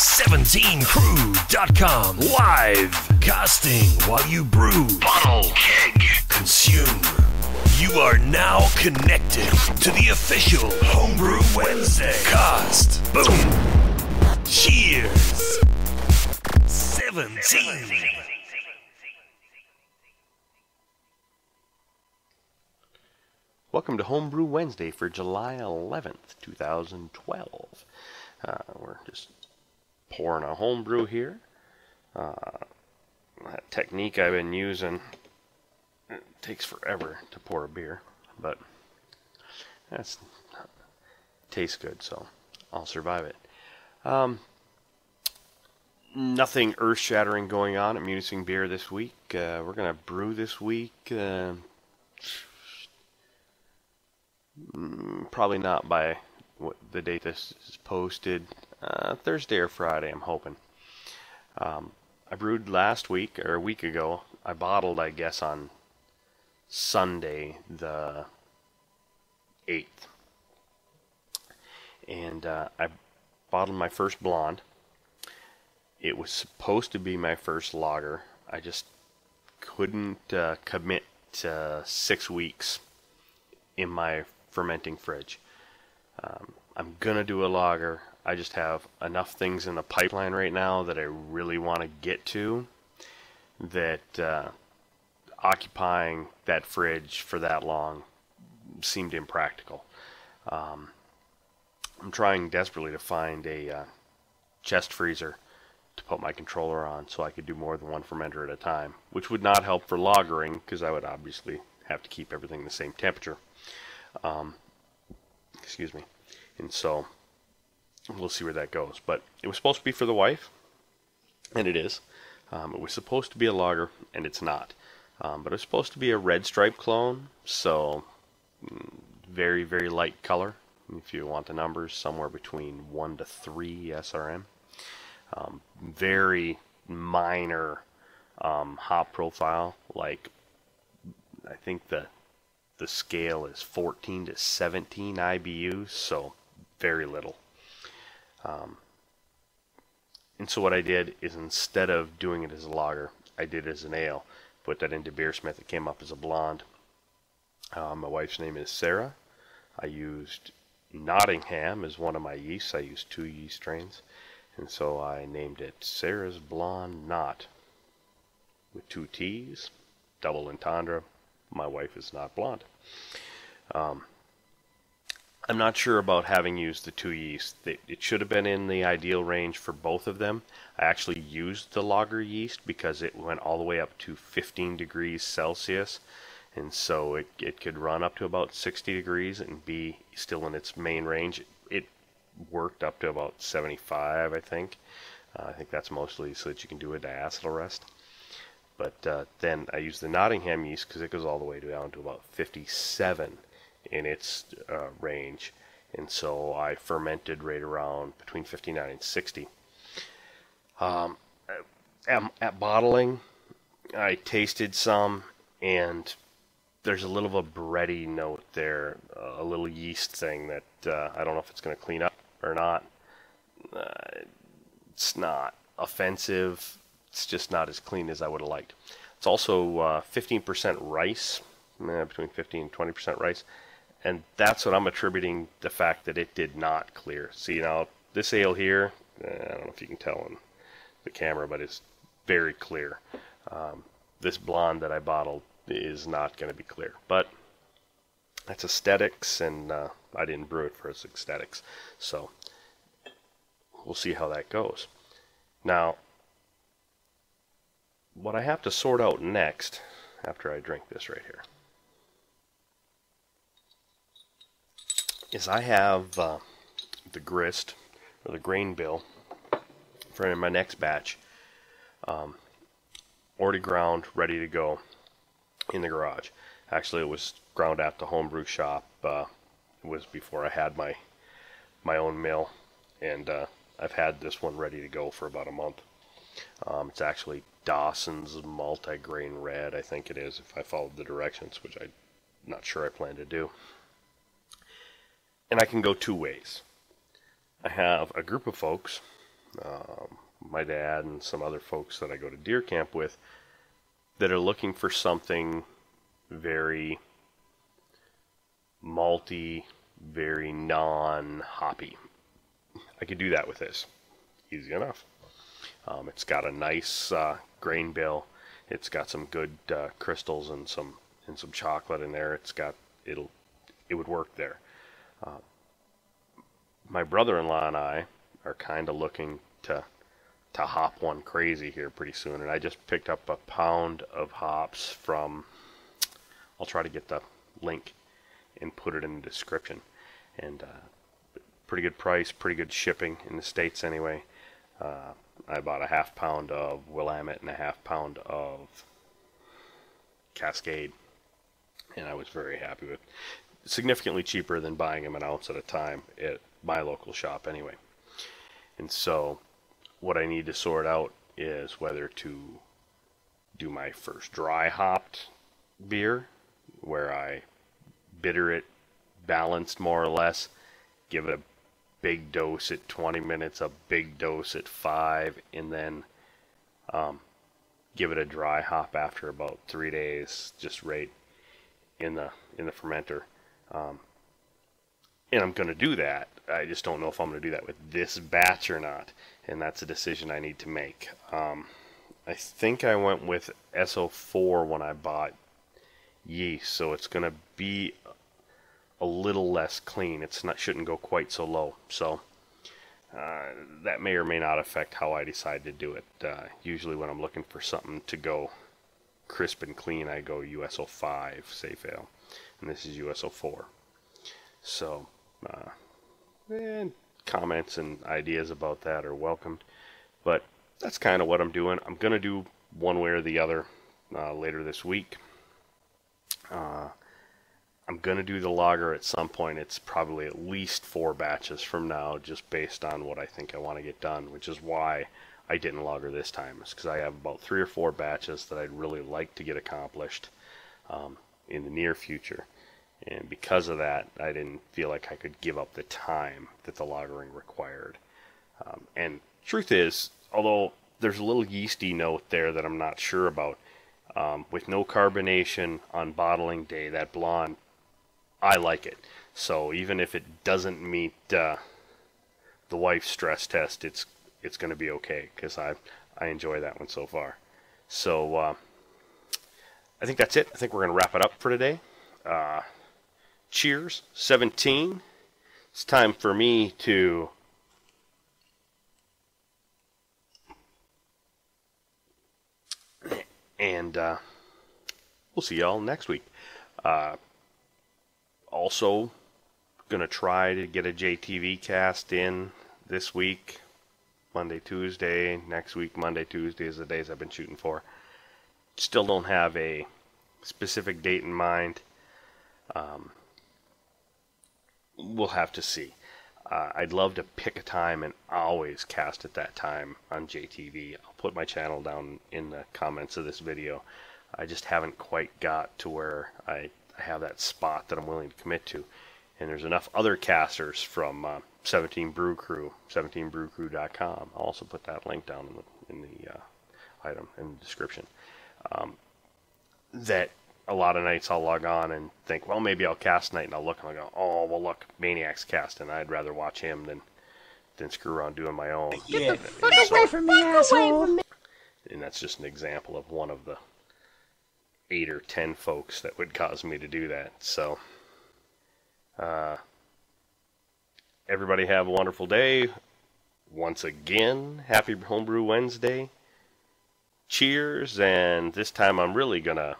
17crew.com. Live. Casting while you brew. Bottle, keg, consume. You are now connected to the official Homebrew Wednesday. Cast. Boom. Cheers. 17. Welcome to Homebrew Wednesday for July 11th, 2012. We're just pouring a homebrew here. That technique I've been using, it takes forever to pour a beer, but it tastes good, so I'll survive it. Nothing earth-shattering going on at Munising Beer this week. We're going to brew this week. Probably not by the date this is posted. Thursday or Friday, I'm hoping. I brewed last week, or a week ago. I bottled, I guess, on Sunday the 8th. And I bottled my first blonde. It was supposed to be my first lager. I just couldn't commit to 6 weeks in my fermenting fridge. I'm gonna do a lager. I just have enough things in the pipeline right now that I really want to get to, that occupying that fridge for that long seemed impractical. I'm trying desperately to find a chest freezer to put my controller on so I could do more than one fermenter at a time, which would not help for lagering because I would obviously have to keep everything the same temperature. Excuse me. And so we'll see where that goes. But it was supposed to be for the wife, and it is. It was supposed to be a lager, and it's not. But it was supposed to be a red stripe clone, so very, very light color. If you want the numbers, somewhere between 1 to 3 SRM. Very minor hop profile. Like, I think the scale is 14 to 17 IBUs, so very little. And so what I did is, instead of doing it as a lager, I did it as an ale. Put that into Beersmith. It came up as a blonde. My wife's name is Sarah. I used Nottingham as one of my yeasts. I used 2 yeast strains, and so I named it Sarah's Blonde Knot with 2 T's, double entendre. My wife is not blonde. I'm not sure about having used the 2 yeast. It should have been in the ideal range for both of them. I actually used the lager yeast because it went all the way up to 15 degrees Celsius, and so it could run up to about 60 degrees and be still in its main range. It worked up to about 75, I think. I think that's mostly so that you can do a diacetyl rest. But then I use the Nottingham yeast because it goes all the way down to about 57 in its range. And so I fermented right around between 59 and 60. At bottling, I tasted some, and there's a little of a bready note there, a little yeast thing that I don't know if it's going to clean up or not. It's not offensive. It's just not as clean as I would have liked. It's also 15% rice, between 15 and 20% rice, and that's what I'm attributing the fact that it did not clear. See, now, this ale here, I don't know if you can tell in the camera, but it's very clear. This blonde that I bottled is not going to be clear, but that's aesthetics, and I didn't brew it for its aesthetics, so we'll see how that goes. Now, what I have to sort out next, after I drink this right here, is I have the grist, or the grain bill, for my next batch, already ground, ready to go in the garage. Actually, it was ground at the homebrew shop. It was before I had my own mill, and I've had this one ready to go for about a month. It's actually Dawson's multi-grain red, I think it is, if I followed the directions, which I'm not sure I plan to do. And I can go 2 ways. I have a group of folks my dad and some other folks that I go to deer camp with that are looking for something very malty, very non-hoppy. I could do that with this. Easy enough. It's got a nice grain bill. It's got some good crystals and some chocolate in there. It would work there. My brother-in-law and I are kind of looking to hop one crazy here pretty soon, and I just picked up a pound of hops from, I'll try to get the link and put it in the description, and pretty good price, pretty good shipping in the States anyway. I bought a half pound of Willamette and a half pound of Cascade, and I was very happy with it. Significantly cheaper than buying them an ounce at a time at my local shop anyway. And so what I need to sort out is whether to do my first dry hopped beer, where I bitter it balanced more or less, give it a big dose at 20 minutes, a big dose at 5, and then give it a dry hop after about 3 days, just right in the fermenter. And I'm going to do that. I just don't know if I'm going to do that with this batch or not, and that's a decision I need to make. I think I went with SO4 when I bought yeast, so it's going to be a little less clean. Shouldn't go quite so low. So that may or may not affect how I decide to do it. Usually when I'm looking for something to go crisp and clean, I go USO5 safe ale, and this is USO4. So and comments and ideas about that are welcomed, but that's kind of what I'm doing. I'm going to do one way or the other later this week. I'm going to do the lager at some point. It's probably at least 4 batches from now, just based on what I think I want to get done, which is why I didn't lager this time. It's because I have about 3 or 4 batches that I'd really like to get accomplished in the near future. And because of that, I didn't feel like I could give up the time that the lagering required. And truth is, although there's a little yeasty note there that I'm not sure about, with no carbonation on bottling day, that blonde, I like it. So even if it doesn't meet the wife's stress test, it's going to be okay, because I enjoy that one so far. So I think that's it. I think we're going to wrap it up for today. Cheers, 17. It's time for me to and we'll see y'all next week. Also, gonna try to get a JTV cast in this week, Monday, Tuesday. Next week, Monday, Tuesday is the days I've been shooting for. Still don't have a specific date in mind. We'll have to see. I'd love to pick a time and always cast at that time on JTV. I'll put my channel down in the comments of this video. I just haven't quite got to where I have that spot that I'm willing to commit to. And there's enough other casters from 17 Brew Crew, 17brewcrew.com. I'll also put that link down in the item in the description. That a lot of nights I'll log on and think, well, maybe I'll cast tonight, and I'll look and I'll go, oh, well, look, Maniac's casting. I'd rather watch him than screw around doing my own. Get the fuck away from me, asshole! And that's just an example of one of the 8 or 10 folks that would cause me to do that. So, everybody have a wonderful day. Once again, happy Homebrew Wednesday. Cheers, and this time I'm really gonna